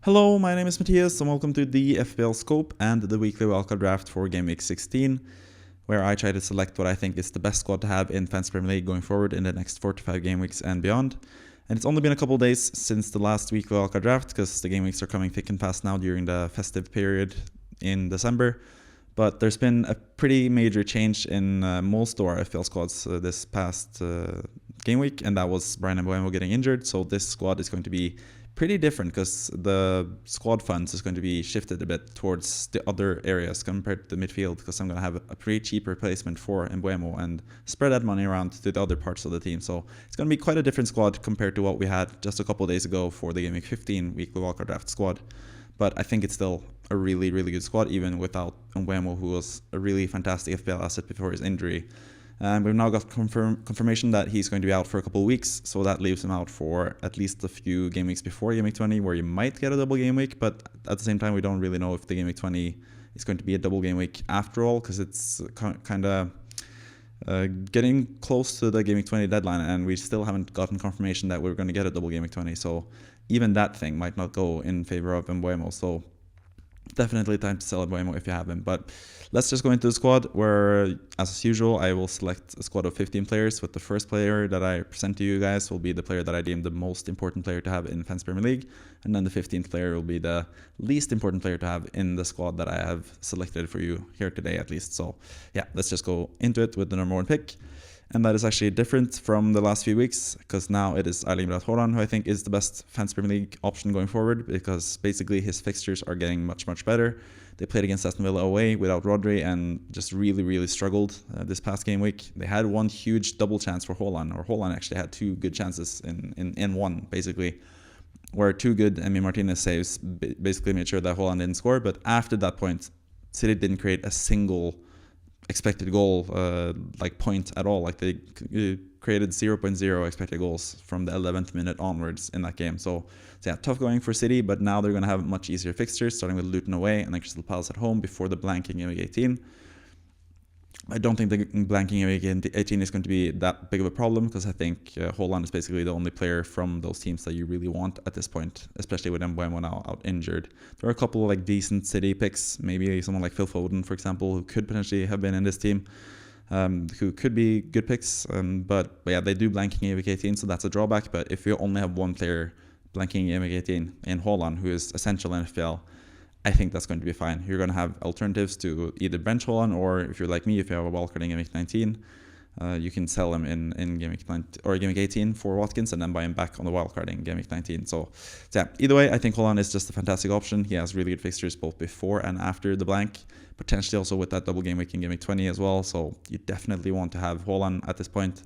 Hello, my name is Matthias and welcome to the FPL Scope and the weekly wildcard draft for GW16, where I try to select what I think is the best squad to have in Fantasy Premier League going forward in the next 4 to 5 game weeks and beyond. And it's only been a couple days since the last weekly wildcard draft because the game weeks are coming thick and fast now during the festive period in December. But there's been a pretty major change in most of our FPL squads this past game week, and that was Bryan Mbeumo getting injured. So this squad is going to be pretty different because the squad funds is going to be shifted a bit towards the other areas compared to the midfield, because I'm going to have a pretty cheap replacement for Mbeumo and spread that money around to the other parts of the team. So it's going to be quite a different squad compared to what we had just a couple of days ago for the Game Week 15 weekly wildcard draft squad. But I think it's still a really, really good squad, even without Mbeumo, who was a really fantastic FPL asset before his injury. We've now got confirmation that he's going to be out for a couple of weeks, so that leaves him out for at least a few game weeks before Game Week 20, where you might get a double game week, but at the same time, we don't really know if the Game Week 20 is going to be a double game week after all, because it's kind of getting close to the Game Week 20 deadline, and we still haven't gotten confirmation that we're going to get a double Game Week 20, so even that thing might not go in favor of Mbeumo. So definitely time to sell Mbeumo if you have him. But let's just go into the squad, where, as usual, I will select a squad of 15 players, with the first player that I present to you guys will be the player that I deem the most important player to have in Fantasy Premier League, and then the 15th player will be the least important player to have in the squad that I have selected for you here today, at least. So yeah, let's just go into it with the number 1 pick. And that is actually different from the last few weeks, because now it is Haaland, who I think is the best Fantasy Premier League option going forward, because basically his fixtures are getting much, much better. They played against Aston Villa away without Rodri and just really, really struggled this past game week. They had one huge double chance for Haaland, or Haaland actually had 2 good chances in one, basically, where 2 good Emi Martinez saves basically made sure that Haaland didn't score. But after that point, City didn't create a single expected goal point at all. Like, they created 0.0 expected goals from the 11th minute onwards in that game. So yeah, tough going for City, but now they're going to have much easier fixtures, starting with Luton away and then Crystal Palace at home before the blanking Game Week 18. I don't think the blanking Game Week 18 is going to be that big of a problem, because I think Haaland is basically the only player from those teams that you really want at this point, especially with Mbeumo now out injured. There are a couple of decent City picks, maybe someone like Phil Foden, for example, who could potentially have been in this team, who could be good picks. But yeah, they do blanking Game Week 18, so that's a drawback. But if you only have one player blanking Game Week 18 in Haaland, who is essential in FPL, I think that's going to be fine. You're going to have alternatives to either bench Haaland, or if you're like me, if you have a wildcard in Game Week 19, you can sell him in Game Week 19 or Game Week 18 for Watkins, and then buy him back on the wildcard in Game Week 19. So yeah, either way, I think Haaland is just a fantastic option. He has really good fixtures both before and after the blank, potentially also with that double game week in Game Week 20 as well. So you definitely want to have Haaland at this point.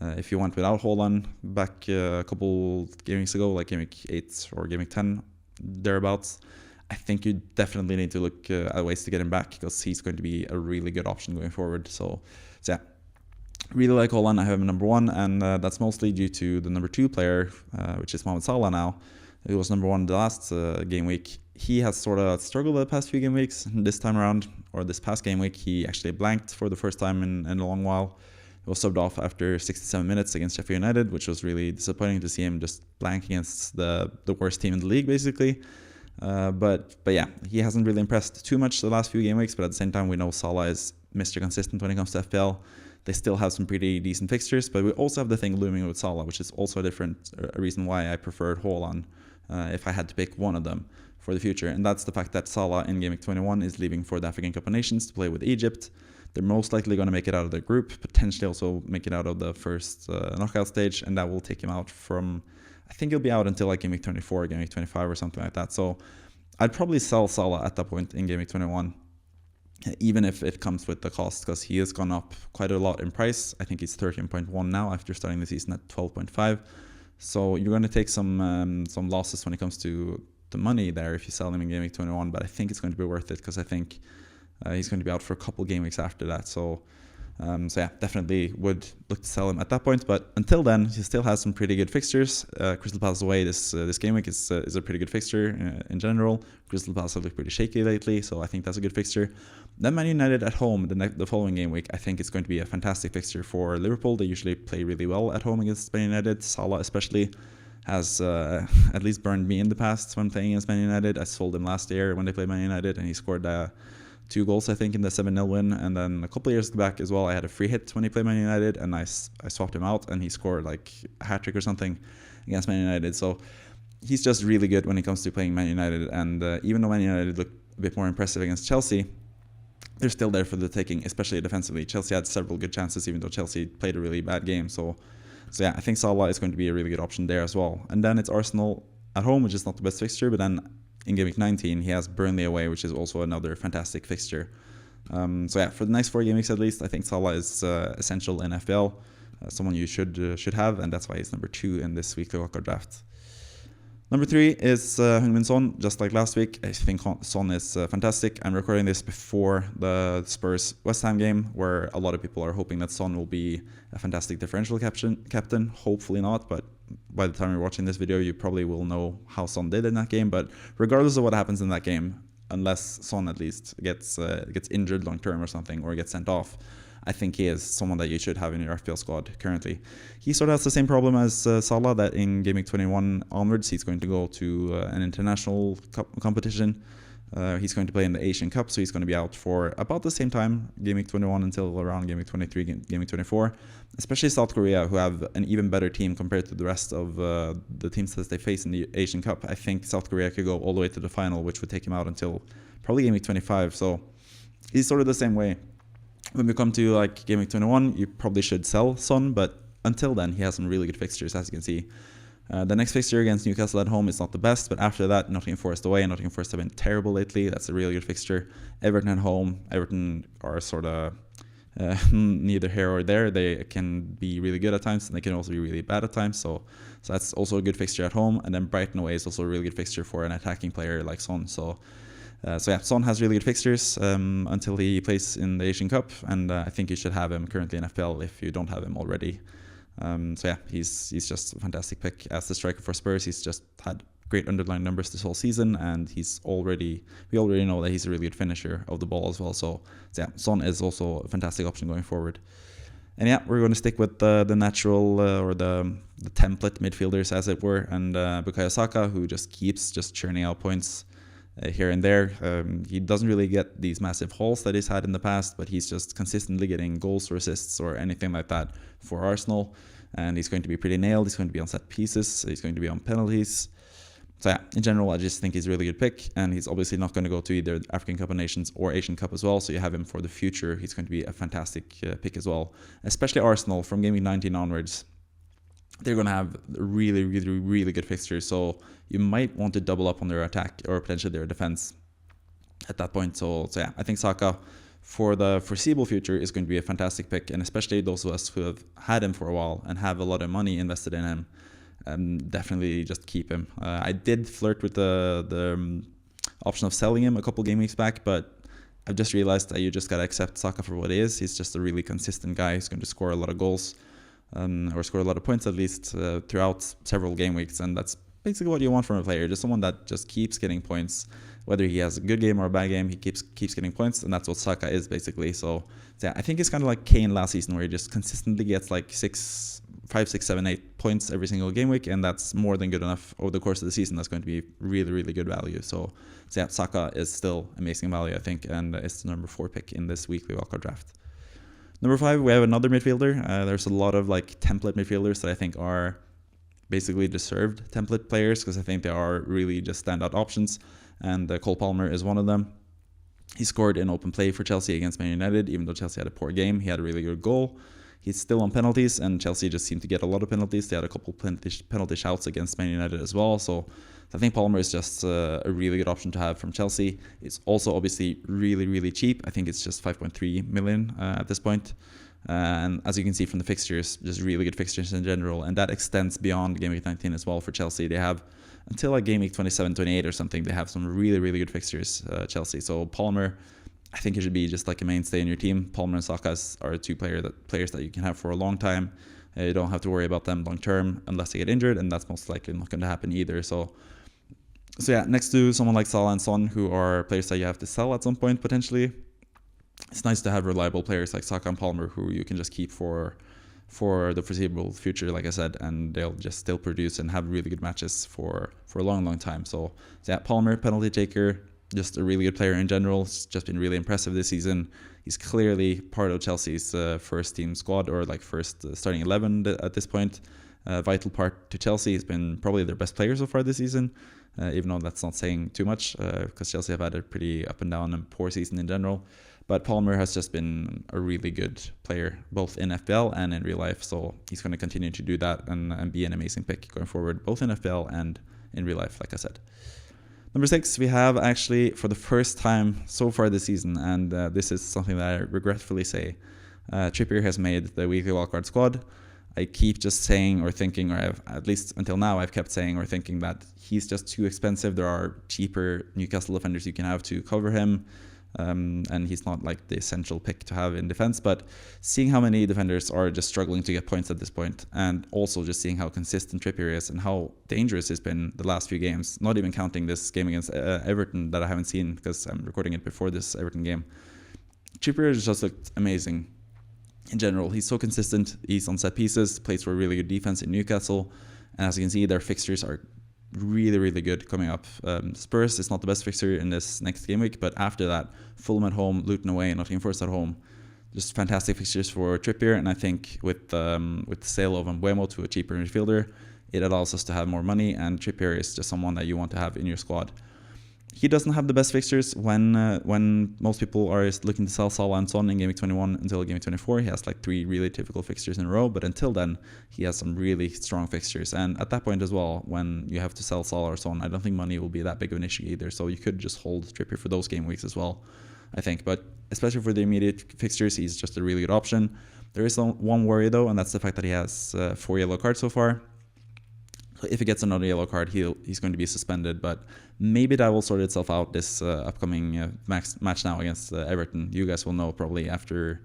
If you went without Haaland back a couple game weeks ago, like Game Week 8 or Game Week 10, thereabouts, I think you definitely need to look at ways to get him back, because he's going to be a really good option going forward. So yeah, really like Haaland. I have him number 1, and that's mostly due to the number 2 player, which is Mohamed Salah now. He was number 1 the last game week. He has sort of struggled the past few game weeks. This time around, or this past game week, he actually blanked for the first time in a long while. He was subbed off after 67 minutes against Sheffield United, which was really disappointing to see him just blank against the worst team in the league, basically. But yeah, he hasn't really impressed too much the last few game weeks, but at the same time, we know Salah is Mr. Consistent when it comes to FPL. They still have some pretty decent fixtures, but we also have the thing looming with Salah, which is also a reason why I preferred Haaland if I had to pick one of them for the future. And that's the fact that Salah in Game Week 21 is leaving for the African Cup of Nations to play with Egypt. They're most likely going to make it out of their group, potentially also make it out of the first knockout stage, and that will take him out from, I think he'll be out until Game Week 24, Game Week 25 or something like that. So I'd probably sell Salah at that point in Game Week 21, even if it comes with the cost, because he has gone up quite a lot in price. I think he's 13.1 now after starting the season at 12.5. So you're going to take some losses when it comes to the money there if you sell him in Game Week 21, but I think it's going to be worth it, because I think he's going to be out for a couple game weeks after that. So yeah, definitely would look to sell him at that point. But until then, he still has some pretty good fixtures. Crystal Palace away this game week is a pretty good fixture in general. Crystal Palace have looked pretty shaky lately, so I think that's a good fixture. Then Man United at home the following game week. I think it's going to be a fantastic fixture for Liverpool. They usually play really well at home against Man United, Salah especially. has at least burned me in the past when playing against Man United. I sold him last year when they played Man United, and he scored 2 goals, I think, in the 7-0 win. And then a couple of years back as well, I had a free hit when he played Man United, and I swapped him out, and he scored like a hat-trick or something against Man United. So he's just really good when it comes to playing Man United. And even though Man United looked a bit more impressive against Chelsea, they're still there for the taking, especially defensively. Chelsea had several good chances, even though Chelsea played a really bad game. So yeah, I think Salah is going to be a really good option there as well. And then it's Arsenal at home, which is not the best fixture, but then in Game Week 19, he has Burnley away, which is also another fantastic fixture. So yeah, for the next 4 game weeks at least, I think Salah is essential in FPL, someone you should have, and that's why he's number 2 in this weekly wildcard draft. Number 3 is Heung-min Son, just like last week. I think Son is fantastic. I'm recording this before the Spurs-West Ham game, where a lot of people are hoping that Son will be a fantastic differential captain. Hopefully not, but by the time you're watching this video, you probably will know how Son did in that game. But regardless of what happens in that game, unless Son at least gets injured long term or something, or gets sent off, I think he is someone that you should have in your FPL squad currently. He sort of has the same problem as Salah, that in Game Week 21 onwards, he's going to go to an international competition. He's going to play in the Asian Cup, so he's going to be out for about the same time, Game Week 21 until around Game Week 23, Game Week 24. Especially South Korea, who have an even better team compared to the rest of the teams that they face in the Asian Cup. I think South Korea could go all the way to the final, which would take him out until probably Game Week 25. So he's sort of the same way. When we come to like Game Week 21, you probably should sell Son, but until then, he has some really good fixtures, as you can see. The next fixture against Newcastle at home is not the best, but after that, Nottingham Forest away. Nottingham Forest have been terrible lately. That's a really good fixture. Everton at home. Everton are sort of neither here or there. They can be really good at times, and they can also be really bad at times. So that's also a good fixture at home. And then Brighton away is also a really good fixture for an attacking player like Son. So yeah, Son has really good fixtures until he plays in the Asian Cup, and I think you should have him currently in FPL if you don't have him already. So yeah, he's just a fantastic pick as the striker for Spurs. He's just had great underlying numbers this whole season, and we already know that he's a really good finisher of the ball as well. So yeah, Son is also a fantastic option going forward. And yeah, we're going to stick with the natural or the template midfielders, as it were, and Bukayo Saka, who just keeps churning out points here and there. He doesn't really get these massive hauls that he's had in the past, but he's just consistently getting goals or assists or anything like that for Arsenal. And he's going to be pretty nailed. He's going to be on set pieces. He's going to be on penalties. So yeah, in general, I just think he's a really good pick. And he's obviously not going to go to either African Cup of Nations or Asian Cup as well. So you have him for the future. He's going to be a fantastic pick as well. Especially Arsenal from Game Week 19 onwards. They're going to have really, really, really good fixtures. So you might want to double up on their attack or potentially their defense at that point. So yeah, I think Saka for the foreseeable future is going to be a fantastic pick. And especially those of us who have had him for a while and have a lot of money invested in him, definitely just keep him. I did flirt with the option of selling him a couple game weeks back, but I've just realized that you just got to accept Saka for what he is. He's just a really consistent guy. He's going to score a lot of goals. Or score a lot of points at least throughout several game weeks, and that's basically what you want from a player. Just someone that just keeps getting points, whether he has a good game or a bad game. He keeps getting points, and that's what Saka is basically. So yeah, I think it's kind of like Kane last season, where he just consistently gets like 5, 6, 7, 8 points every single game week, and that's more than good enough over the course of the season. That's going to be really, really good value. So yeah, Saka is still amazing value, I think, and it's the number 4 pick in this weekly wildcard draft. Number 5, we have another midfielder. There's a lot of like template midfielders that I think are basically deserved template players, because I think they are really just standout options. And Cole Palmer is one of them. He scored in open play for Chelsea against Man United, even though Chelsea had a poor game. He had a really good goal. He's still on penalties, and Chelsea just seemed to get a lot of penalties. They had a couple penalty shouts against Man United as well. So I think Palmer is just a really good option to have from Chelsea. It's also obviously really, really cheap. I think it's just 5.3 million at this point. And as you can see from the fixtures, just really good fixtures in general. And that extends beyond Game Week 19 as well for Chelsea. They have until like Game Week 27, 28 or something, they have some really, really good fixtures, Chelsea. So Palmer, I think it should be just like a mainstay in your team. Palmer and Saka are 2 players that you can have for a long time. You don't have to worry about them long term unless they get injured, and that's most likely not going to happen either. So yeah, next to someone like Salah and Son, who are players that you have to sell at some point potentially, it's nice to have reliable players like Saka and Palmer who you can just keep for for the foreseeable future, like I said, and they'll just still produce and have really good matches for a long time. So yeah, Palmer, penalty taker, just a really good player in general. He's just been really impressive this season. He's clearly part of Chelsea's first team squad, or like first starting 11 at this point. Vital part to Chelsea. He's been probably their best player so far this season, even though that's not saying too much, because Chelsea have had a pretty up and down and poor season in general. But Palmer has just been a really good player, both in FPL and in real life. So he's going to continue to do that and be an amazing pick going forward, both in FPL and in real life, like I said. Number 6, we have actually, for the first time so far this season, and this is something that I regretfully say, Trippier has made the weekly wildcard squad. I keep just saying or thinking, or I've, at least until now, I've kept saying or thinking that he's just too expensive. There are cheaper Newcastle defenders you can have to cover him. And he's not like the essential pick to have in defense, but seeing how many defenders are just struggling to get points at this point, and also just seeing how consistent Trippier is and how dangerous he's been the last few games, not even counting this game against Everton that I haven't seen because I'm recording it before this Everton game. Trippier has just looked amazing in general. He's so consistent. He's on set pieces, plays for a really good defense in Newcastle, and as you can see, their fixtures are really good coming up. Spurs is not the best fixture in this next game week, but after that, Fulham at home, Luton away, and Nottingham Forest at home. Just fantastic fixtures for Trippier, and I think with the sale of Mbeumo to a cheaper midfielder, it allows us to have more money, and Trippier is just someone that you want to have in your squad. He doesn't have the best fixtures when most people are looking to sell Salah and Son in Game Week 21 until Game Week 24. He has like 3 really difficult fixtures in a row, but until then, he has some really strong fixtures. And at that point as well, when you have to sell Salah or Son, I don't think money will be that big of an issue either. So you could just hold Trippier for those game weeks as well, I think. But especially for the immediate fixtures, he's just a really good option. There is one worry though, and that's the fact that he has 4 yellow cards so far. If he gets another yellow card, he's going to be suspended, but maybe that will sort itself out this upcoming match now against Everton. You guys will know probably after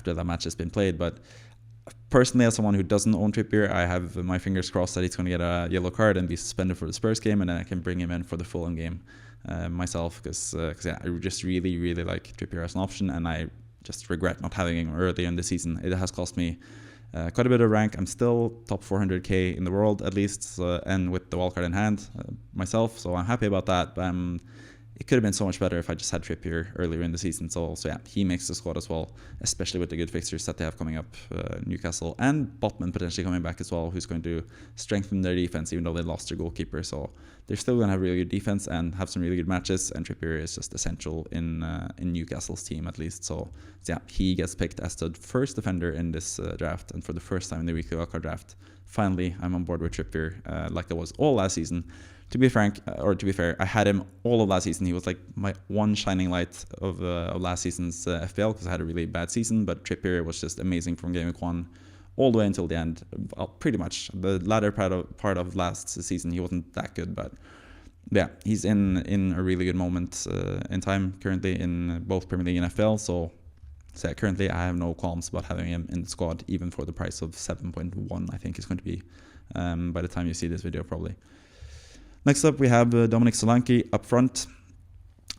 that match has been played, but personally, as someone who doesn't own Trippier, I have my fingers crossed that he's going to get a yellow card and be suspended for the Spurs game, and then I can bring him in for the Fulham game myself, because I just really like Trippier as an option, and I just regret not having him earlier in the season. It has cost me quite a bit of rank. I'm still top 400k in the world at least, and with the wildcard in hand myself, so I'm happy about that. But it could have been so much better if I just had Trippier earlier in the season. So yeah, he makes the squad as well, especially with the good fixtures that they have coming up. Newcastle and Botman potentially coming back as well, who's going to strengthen their defense, even though they lost their goalkeeper. So they're still going to have really good defense and have some really good matches. And Trippier is just essential in Newcastle's team at least. So yeah, he gets picked as the first defender in this draft, and for the first time in the weekly wildcard draft. Finally, I'm on board with Trippier, like I was all last season. To be fair, I had him all of last season. He was like my one shining light of last season's FPL, because I had a really bad season. But Trippier was just amazing from game week 1 all the way until the end. Well, pretty much the latter part of last season, he wasn't that good. But yeah, he's in a really good moment in time currently in both Premier League and FPL. So yeah, currently I have no qualms about having him in the squad, even for the price of 7.1. I think it's going to be by the time you see this video probably. Next up, we have Dominic Solanke up front.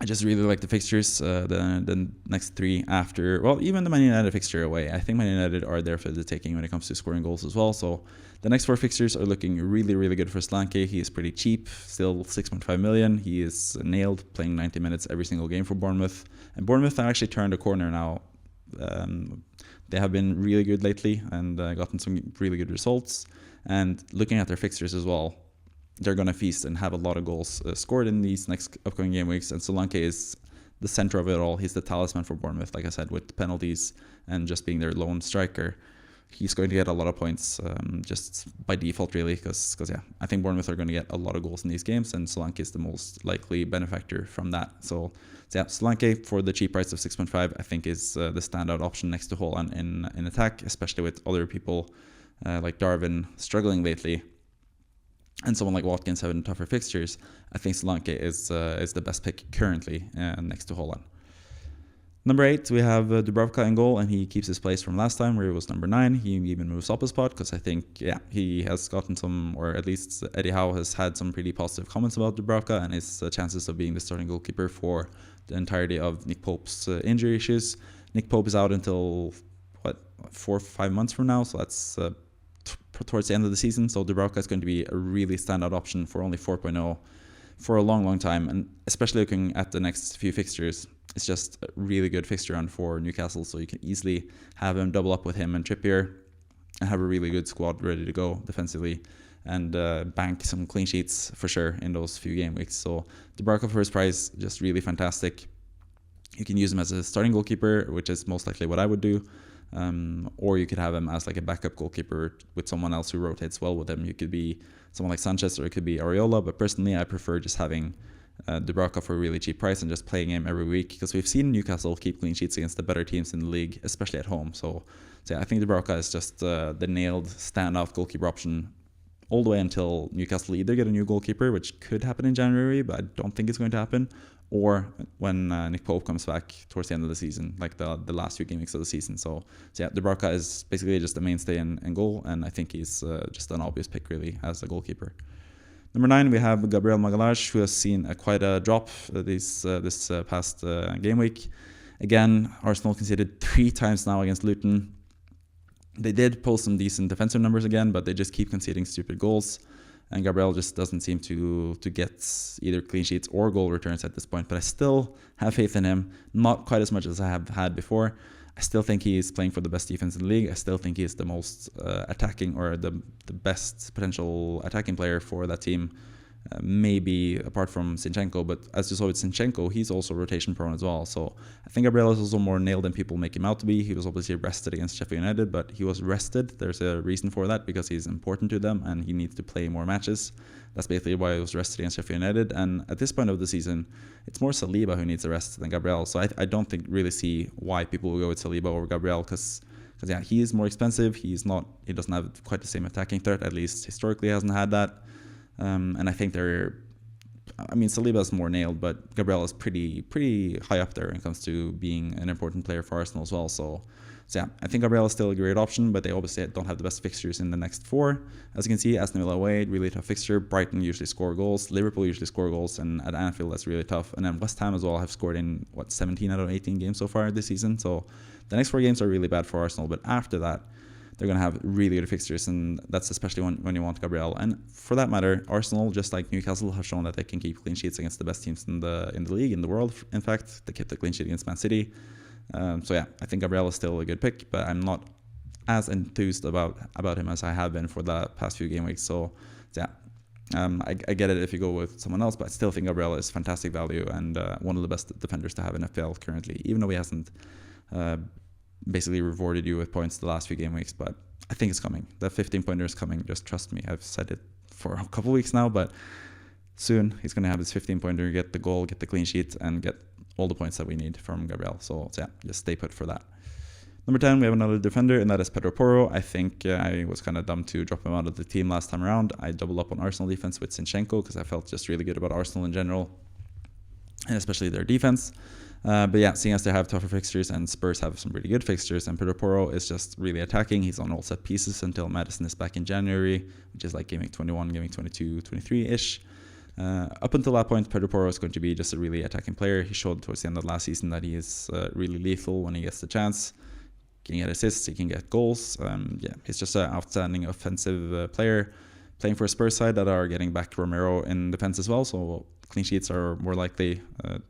I just really like the fixtures, the next 3 after, well, even the Man United fixture away. I think Man United are there for the taking when it comes to scoring goals as well. So the next 4 fixtures are looking really good for Solanke. He is pretty cheap, still 6.5 million. He is nailed, playing 90 minutes every single game for Bournemouth. And Bournemouth have actually turned a corner now. They have been really good lately and gotten some really good results. And looking at their fixtures as well, they're going to feast and have a lot of goals scored in these next upcoming game weeks. And Solanke is the center of it all. He's the talisman for Bournemouth, like I said, with penalties and just being their lone striker. He's going to get a lot of points just by default, really, because yeah, I think Bournemouth are going to get a lot of goals in these games, and Solanke is the most likely benefactor from that. So yeah, Solanke for the cheap price of 6.5, I think is the standout option next to Haaland in attack, especially with other people like Darwin struggling lately. And someone like Watkins having tougher fixtures. I think Solanke is the best pick currently next to Haaland. Number 8, we have Dubravka in goal, and he keeps his place from last time where he was number 9. He even moves up a spot because I think, yeah, he has gotten some, or at least Eddie Howe has had some pretty positive comments about Dubravka and his chances of being the starting goalkeeper for the entirety of Nick Pope's injury issues. Nick Pope is out until 4 or 5 months from now, so that's towards the end of the season. So Dubravka is going to be a really standout option for only 4.0 for a long time, and especially looking at the next few fixtures, it's just a really good fixture run for Newcastle, so you can easily have him double up with him and Trippier and have a really good squad ready to go defensively, and bank some clean sheets for sure in those few game weeks. So Dubravka for his price, just really fantastic. You can use him as a starting goalkeeper, which is most likely what I would do, or you could have him as like a backup goalkeeper with someone else who rotates well with him. You could be someone like Sanchez, or it could be Areola, but personally I prefer just having Dubravka for a really cheap price and just playing him every week, because we've seen Newcastle keep clean sheets against the better teams in the league, especially at home. So yeah, I think Dubravka is just the nailed standout goalkeeper option all the way until Newcastle either get a new goalkeeper, which could happen in January, but I don't think it's going to happen, or when Nick Pope comes back towards the end of the season, like the last few game weeks of the season. So yeah, Dubravka is basically just a mainstay in goal, and I think he's just an obvious pick really as a goalkeeper. Number 9, we have Gabriel Magalhaes, who has seen quite a drop this past game week. Again, Arsenal conceded 3 times now against Luton. They did post some decent defensive numbers again, but they just keep conceding stupid goals. And Gabriel just doesn't seem to get either clean sheets or goal returns at this point. But I still have faith in him, not quite as much as I have had before. I still think he is playing for the best defense in the league. I still think he is the most attacking, or the best potential attacking player for that team. Maybe apart from Zinchenko, but as you saw with Zinchenko, he's also rotation prone as well. So I think Gabriel is also more nailed than people make him out to be. He was obviously rested against Sheffield United, but he was rested. There's a reason for that, because he's important to them and he needs to play more matches. That's basically why he was rested against Sheffield United. And at this point of the season, it's more Saliba who needs a rest than Gabriel. So I don't really see why people will go with Saliba over Gabriel, because yeah, he is more expensive. He doesn't have quite the same attacking threat, at least historically hasn't had that. And I think Saliba is more nailed, but Gabriel is pretty high up there when it comes to being an important player for Arsenal as well. So yeah, I think Gabriel is still a great option, but they obviously don't have the best fixtures in the next 4. As you can see, Aston Villa away, really tough fixture. Brighton usually score goals. Liverpool usually score goals, and at Anfield that's really tough. And then West Ham as well have scored in 17 out of 18 games so far this season. So the next 4 games are really bad for Arsenal, but after that, they're going to have really good fixtures, and that's especially when you want Gabriel. And for that matter, Arsenal, just like Newcastle, have shown that they can keep clean sheets against the best teams in the league, in the world. In fact, they kept a clean sheet against Man City. So yeah, I think Gabriel is still a good pick, but I'm not as enthused about him as I have been for the past few game weeks. So yeah, I get it if you go with someone else, but I still think Gabriel is fantastic value and one of the best defenders to have in FPL currently, even though he hasn't basically rewarded you with points the last few game weeks. But I think it's coming. The 15-pointer is coming. Just trust me. I've said it for a couple weeks now, but soon he's going to have his 15-pointer, get the goal, get the clean sheet, and get all the points that we need from Gabriel. So yeah, just stay put for that. Number 10, we have another defender, and that is Pedro Porro. I think I was kind of dumb to drop him out of the team last time around. I doubled up on Arsenal defense with Zinchenko because I felt just really good about Arsenal in general, and especially their defense. But yeah, seeing as they have tougher fixtures and Spurs have some really good fixtures, and Pedro Porro is just really attacking. He's on all set pieces until Madison is back in January, which is like gaming 21, gaming 22, 23-ish. Up until that point, Pedro Porro is going to be just a really attacking player. He showed towards the end of last season that he is really lethal when he gets the chance. He can get assists, he can get goals. Yeah, he's just an outstanding offensive player, playing for a Spurs side that are getting back Romero in defense as well. So clean sheets are more likely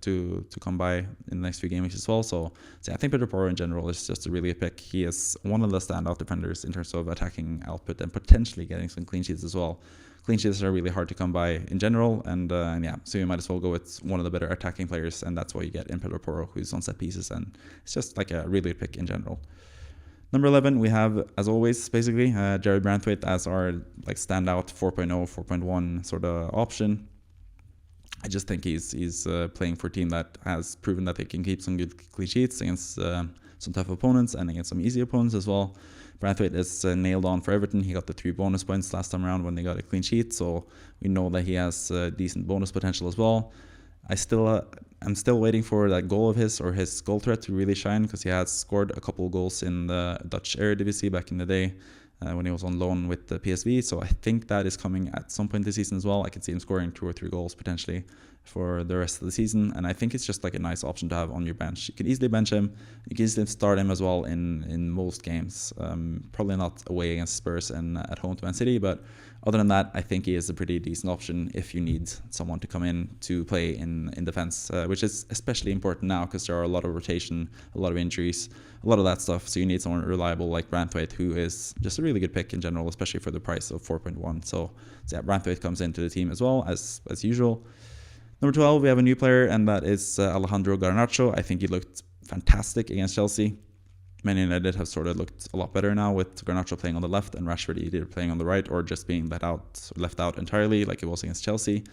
to come by in the next few games as well. So yeah, I think Pedro Porro in general is just a really a pick. He is one of the standout defenders in terms of attacking output and potentially getting some clean sheets as well. Clean sheets are really hard to come by in general, and yeah, so you might as well go with one of the better attacking players, and that's what you get in Pedro Porro, who's on set pieces, and it's just like a really good pick in general. Number 11, we have, as always, basically, Jared Branthwaite as our like standout 4.0, 4.1 sort of option. I just think he's playing for a team that has proven that they can keep some good clean sheets against some tough opponents and against some easy opponents as well. Branthwaite is nailed on for Everton. He got the 3 bonus points last time around when they got a clean sheet, so we know that he has decent bonus potential as well. I'm still waiting for that goal of his, or his goal threat, to really shine, because he has scored a couple of goals in the Dutch Eredivisie back in the day when he was on loan with the PSV. So I think that is coming at some point this season as well. I can see him scoring 2 or 3 goals potentially for the rest of the season, and I think it's just like a nice option to have on your bench. You could easily bench him, you can easily start him as well in most games. Probably not away against Spurs and at home to Man City, but other than that, I think he is a pretty decent option if you need someone to come in to play in defense, which is especially important now because there are a lot of rotation, a lot of injuries, a lot of that stuff. So you need someone reliable like Branthwaite, who is just a really good pick in general, especially for the price of 4.1. So yeah, Branthwaite comes into the team as well as usual. Number 12, we have a new player, and that is Alejandro Garnacho. I think he looked fantastic against Chelsea. Man United have sort of looked a lot better now with Garnacho playing on the left and Rashford either playing on the right or just being left out entirely like it was against Chelsea.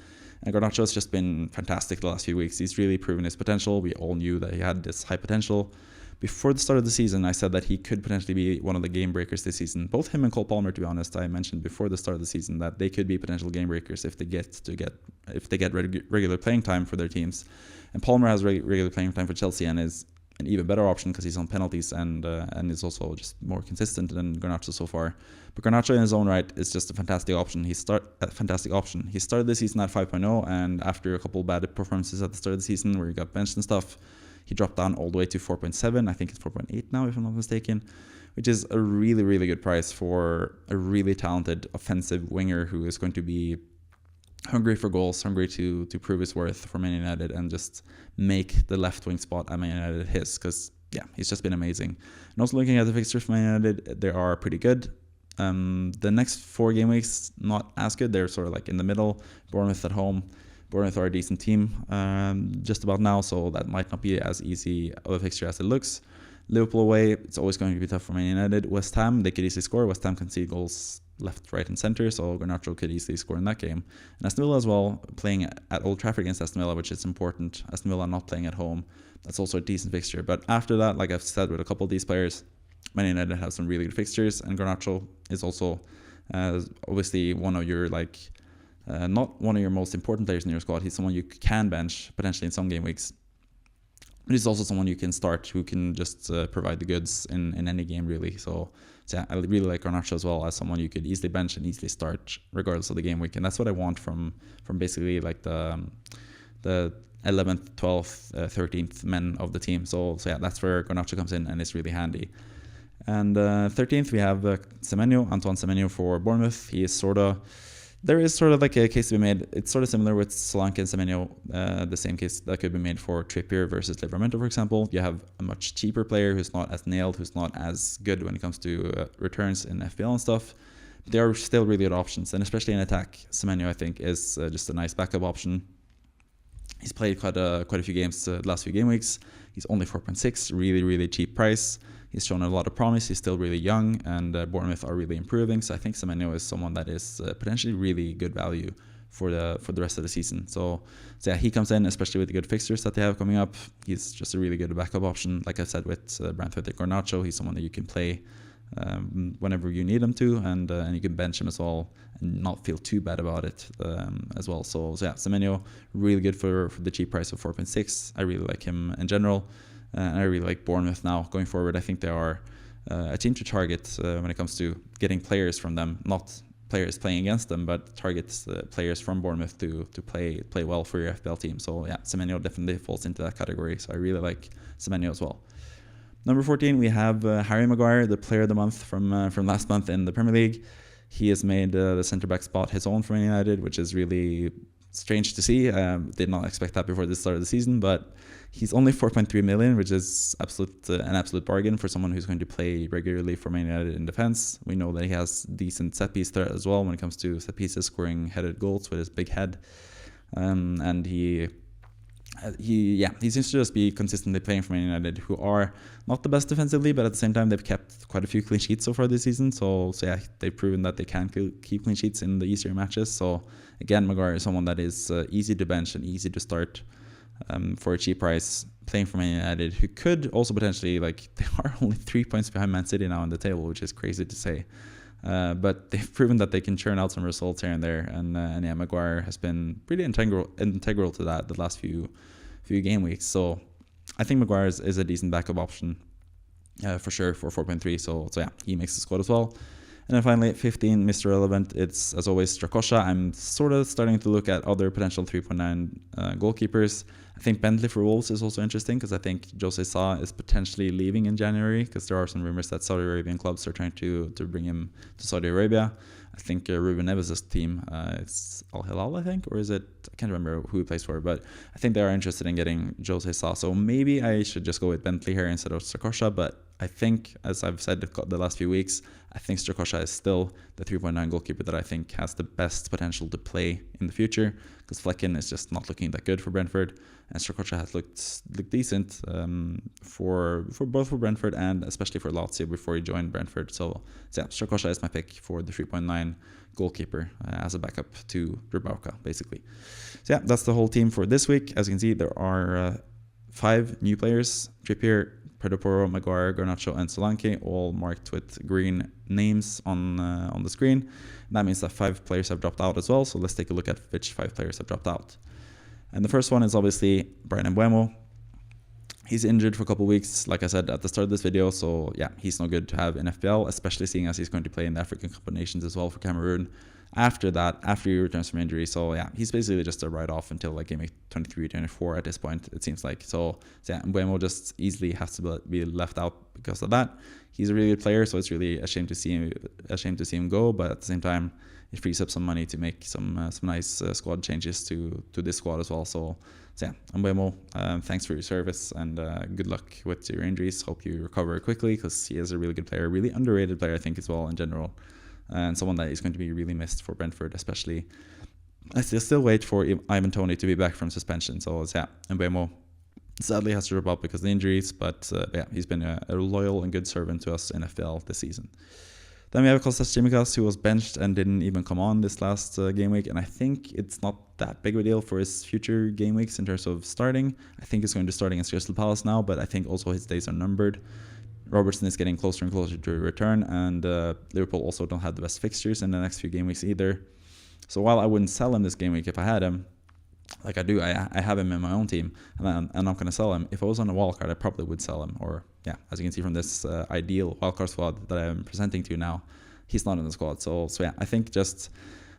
And Garnacho has just been fantastic the last few weeks. He's really proven his potential. We all knew that he had this high potential. Before the start of the season, I said that he could potentially be one of the game breakers this season. Both him and Cole Palmer, to be honest, I mentioned before the start of the season that they could be potential game breakers if they get regular playing time for their teams. And Palmer has regular playing time for Chelsea and is an even better option because he's on penalties and is also just more consistent than Garnacho so far. But Garnacho in his own right is just a fantastic option. He started the season at 5.0, and after a couple bad performances at the start of the season where he got benched and stuff, he dropped down all the way to 4.7. I think it's 4.8 now, if I'm not mistaken, which is a really, really good price for a really talented offensive winger who is going to be hungry for goals, hungry to prove his worth for Man United and just make the left wing spot at Man United his, because yeah, he's just been amazing. And also looking at the fixtures for Man United, they are pretty good. The next 4 game weeks, not as good. They're sort of like in the middle. Bournemouth at home. Bournemouth are a decent team just about now, so that might not be as easy of a fixture as it looks. Liverpool away, it's always going to be tough for Man United. West Ham, they could easily score. West Ham can see goals left, right, and centre, so Garnacho could easily score in that game. And Aston Villa as well, playing at Old Trafford against Aston Villa, which is important. Aston Villa not playing at home, that's also a decent fixture. But after that, like I've said with a couple of these players, Man United have some really good fixtures, and Garnacho is also obviously one of your not one of your most important players in your squad. He's someone you can bench potentially in some game weeks. But he's also someone you can start who can just provide the goods in any game, really. So yeah, I really like Garnacho as well as someone you could easily bench and easily start regardless of the game week. And that's what I want from basically like the 11th, 12th, 13th men of the team. So yeah, that's where Garnacho comes in and it's really handy. And 13th, we have Antoine Semenyo for Bournemouth. He is there is sort of like a case to be made. It's sort of similar with Solanke and Semenyo, the same case that could be made for Trippier versus Livramento, for example. You have a much cheaper player who's not as nailed, who's not as good when it comes to returns in FPL and stuff. But they are still really good options, and especially in attack, Semenyo, I think, is just a nice backup option. He's played quite a few games the last few game weeks. He's only 4.6, really, really cheap price. He's shown a lot of promise. He's still really young, and Bournemouth are really improving. So I think Semenyo is someone that is potentially really good value for the rest of the season. So yeah, he comes in, especially with the good fixtures that they have coming up. He's just a really good backup option. Like I said with Branthwaite and Garnacho, he's someone that you can play whenever you need him to, and you can bench him as well and not feel too bad about it as well. So yeah, Semenyo, really good for the cheap price of 4.6. I really like him in general. And I really like Bournemouth now going forward. I think they are a team to target when it comes to getting players from them, not players playing against them, but targets players from Bournemouth to play well for your FPL team. So yeah, Semenyo definitely falls into that category. So I really like Semenyo as well. Number 14, we have Harry Maguire, the player of the month from last month in the Premier League. He has made the centre-back spot his own for Man United, which is really strange to see. Did not expect that before the start of the season, but he's only 4.3 million, which is an absolute bargain for someone who's going to play regularly for Man United in defense. We know that he has decent set piece threat as well when it comes to set pieces, scoring headed goals with his big head, and he seems to just be consistently playing for Man United, who are not the best defensively, but at the same time they've kept quite a few clean sheets so far this season. So yeah, they've proven that they can keep clean sheets in the easier matches. So again, Maguire is someone that is easy to bench and easy to start for a cheap price, playing for Man United, who could also potentially, they are only 3 points behind Man City now on the table, which is crazy to say. But they've proven that they can churn out some results here and there, and yeah, Maguire has been pretty integral to that the last few game weeks. So I think Maguire is a decent backup option for sure for 4.3. So yeah, he makes the squad as well. And then finally, 15, Mr. Relevant, it's as always Strakosha. I'm sort of starting to look at other potential 3.9 goalkeepers. I think Bentley for Wolves is also interesting because I think Jose Sa is potentially leaving in January because there are some rumors that Saudi Arabian clubs are trying to bring him to Saudi Arabia. I think Ruben Neves' team, it's Al Hilal, I think, or is it? I can't remember who he plays for, but I think they are interested in getting Jose Sa. So maybe I should just go with Bentley here instead of Strakosha, but I think, as I've said the last few weeks, I think Strakosha is still the 3.9 goalkeeper that I think has the best potential to play in the future because Flecken is just not looking that good for Brentford, and Strakosha has looked decent for both for Brentford and especially for Lazio before he joined Brentford. So yeah, Strakosha is my pick for the 3.9 goalkeeper as a backup to Dubravka, basically. So yeah, that's the whole team for this week. As you can see, there are 5 new players: Trippier, Pedro Porro, Maguire, Garnacho, and Solanke, all marked with green names on the screen. And that means that 5 players have dropped out as well. So let's take a look at which 5 players have dropped out. And the first one is obviously Bryan Mbeumo. He's injured for a couple of weeks, like I said at the start of this video. So yeah, he's no good to have in FPL, especially seeing as he's going to play in the African Cup of Nations as well for Cameroon after he returns from injury. So yeah, he's basically just a write-off until like game 23-24 at this point, it seems like. So yeah, Mbeumo just easily has to be left out because of that. He's a really good player, so it's really a shame to see him go, but at the same time, it frees up some money to make some nice squad changes to this squad as well. So yeah, Mbeumo, thanks for your service and good luck with your injuries. Hope you recover quickly because he is a really good player, really underrated player, I think, as well in general. And someone that is going to be really missed for Brentford, especially. I still wait for Ivan Toney to be back from suspension. So yeah, Mbeumo sadly has to drop out because of the injuries, but yeah, he's been a loyal and good servant to us in FPL this season. Then we have Kostas Tsimikas, who was benched and didn't even come on this last game week, and I think it's not that big of a deal for his future game weeks in terms of starting. I think he's going to start against Crystal Palace now, but I think also his days are numbered. Robertson is getting closer and closer to a return, and Liverpool also don't have the best fixtures in the next few game weeks either. So while I wouldn't sell him this game week if I had him, like I do, I have him in my own team, and I'm not going to sell him. If I was on a wildcard, I probably would sell him. Or yeah, as you can see from this ideal wildcard squad that I'm presenting to you now, he's not in the squad. So yeah, I think just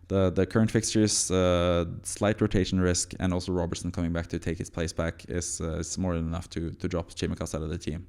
the current fixtures, slight rotation risk, and also Robertson coming back to take his place back is more than enough to drop Tsimikas out of the team.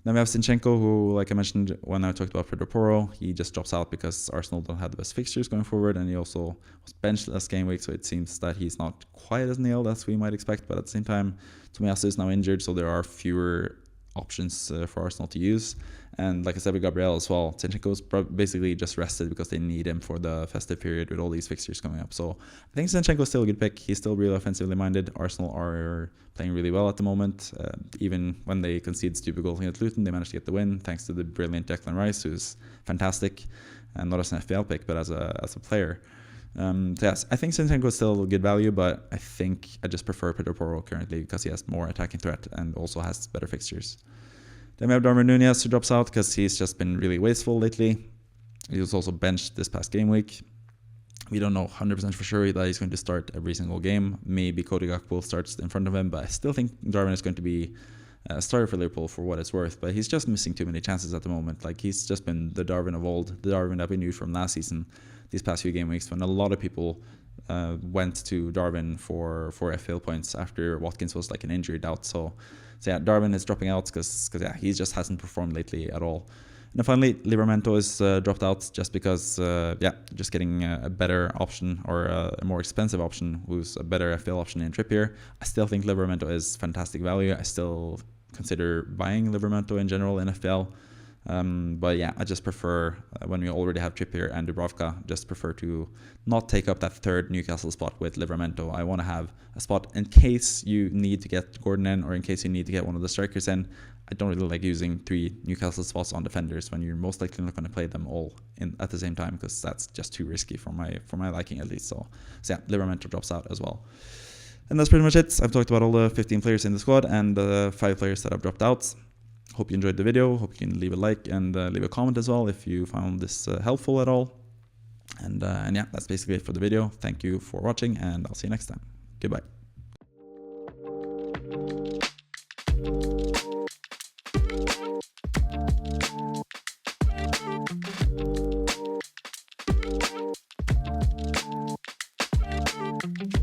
Then we have Zinchenko, who, like I mentioned when I talked about Pedro Porro, he just drops out because Arsenal don't have the best fixtures going forward, and he also was benched last game week, so it seems that he's not quite as nailed as we might expect. But at the same time, Tomiyasu is now injured, so there are fewer options for Arsenal to use. And like I said with Gabriel as well, Zinchenko is basically just rested because they need him for the festive period with all these fixtures coming up. So I think Zinchenko is still a good pick. He's still really offensively minded. Arsenal are playing really well at the moment. Even when they concede stupid goals against Luton, they managed to get the win thanks to the brilliant Declan Rice, who's fantastic, and not as an FPL pick, but as a player. So yes, I think Zinchenko is still good value, but I think I just prefer Pedro Porro currently because he has more attacking threat and also has better fixtures. Then we have Darwin Núñez, who drops out because he's just been really wasteful lately. He was also benched this past game week. We don't know 100% for sure that he's going to start every single game. Maybe Cody Gakpo starts in front of him, but I still think Darwin is going to be a starter for Liverpool for what it's worth. But he's just missing too many chances at the moment. Like, he's just been the Darwin of old, the Darwin that we knew from last season, these past few game weeks, when a lot of people went to Darwin for FPL points after Watkins was like an injury doubt. So yeah, Darwin is dropping out because yeah, he just hasn't performed lately at all. And then finally, Livramento is dropped out just because, yeah, just getting a better option or a more expensive option, who's a better FPL option in Trippier. I still think Livramento is fantastic value. I still consider buying Livramento in general in FPL. But yeah, I just prefer, when we already have Trippier and Dubravka, just prefer to not take up that third Newcastle spot with Livramento. I want to have a spot in case you need to get Gordon in, or in case you need to get one of the strikers in. I don't really like using 3 Newcastle spots on defenders when you're most likely not going to play them all in at the same time, because that's just too risky for my liking, at least. So yeah, Livramento drops out as well. And that's pretty much it. I've talked about all the 15 players in the squad and the 5 players that have dropped out. Hope you enjoyed the video. Hope you can leave a like and leave a comment as well if you found this helpful at all. And yeah, that's basically it for the video. Thank you for watching, and I'll see you next time. Goodbye.